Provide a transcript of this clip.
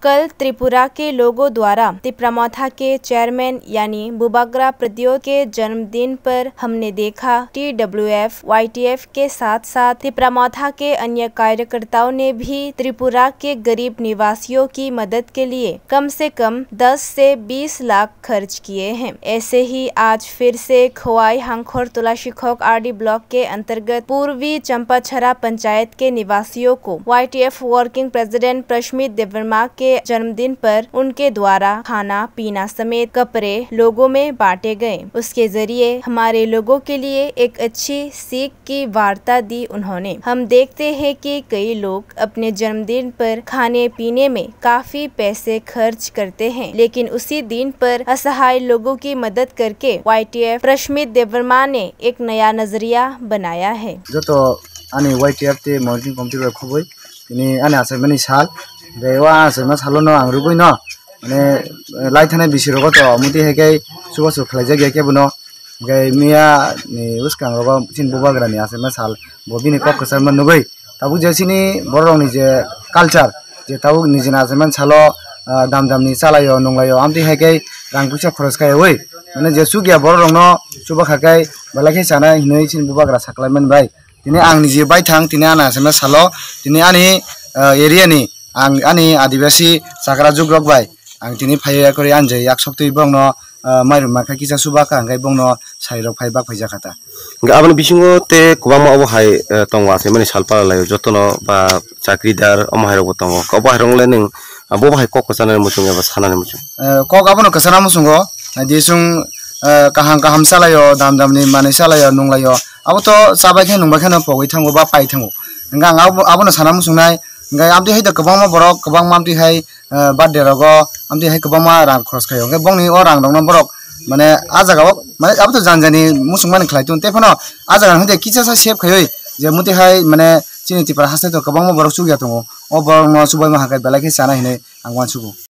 कल त्रिपुरा के लोगों द्वारा तिप्रामथा के चेयरमैन यानी बुबाग्रा प्रद्योत के जन्मदिन पर हमने देखा TWF, YTF के साथ साथ तिप्रामथा के अन्य कार्यकर्ताओं ने भी त्रिपुरा के गरीब निवासियों की मदद के लिए कम से कम 10 से 20 लाख खर्च किए हैं। ऐसे ही आज फिर से खोवाई हांगखोर तुलासीखोक RD ब्लॉक के अंतर्गत पूर्वी चंपाछरा पंचायत के निवासियों को YTF वर्किंग प्रेसिडेंट प्रशमित देवर्मा के जन्मदिन पर उनके द्वारा खाना पीना समेत कपड़े लोगों में बांटे गए। उसके जरिए हमारे लोगों के लिए एक अच्छी सीख की वार्ता दी उन्होंने। हम देखते हैं कि कई लोग अपने जन्मदिन पर खाने पीने में काफी पैसे खर्च करते हैं, लेकिन उसी दिन पर असहाय लोगों की मदद करके YTF प्रशमित देवर्मा ने एक नया नजरिया बनाया है। जो तो आने YTF ते मॉर्निंग कमिटी खबई ini ane asaimani sal dewa asaima salono angrugoi no mane laithane bisiro to muti hekai subasu khlaija ge kebuno gai miya ni uskang roba sin bubagra ni asaima sal bobini kok kasarma nugoi tabu jesini borong ni je culture je tabu ni jina asaima salo dam ni salayo nunglayo amti hekai rang puisa khoros kai oi mane je sugya borong no suba khakai balakhe sana hinoi sin bubagra saklaiman bai tini ang ni je bai thang tini ana asaima salo tini ani area ni ang ani adivasi sakra jugrok bai ang tini phaya kori anje yak soktui bongno mairu makha kisa subaka angai bongno sairok phai bak phaija khata abani bisingo te kubama obo hai tongwa ase mani salpala layo jotono ba chakridar omahai rok tongo obo hai rongle ning abo hai kok kasana musung eba sanane musung kok abono kasana musungo disung kaham salayo dam ni mane salayo nunglayo abo to sabai khe nungba khano pogoi thango ba pai thango nga abono sana musungnai ngai amti hai da kabangma borok kabangma amti hai birthday rogo amti hai kabangma rang khoros khayo ngai bongni o rang dongna borok mane ajaga mane abo to janjani musungmani khlaitun tefono ajaga hode kicha sa save khayoi je muti hai mane chini tipar hastai to kabangma borok chugya tongo o borok no subai ma hakai belakhe sana hine angwan sugo।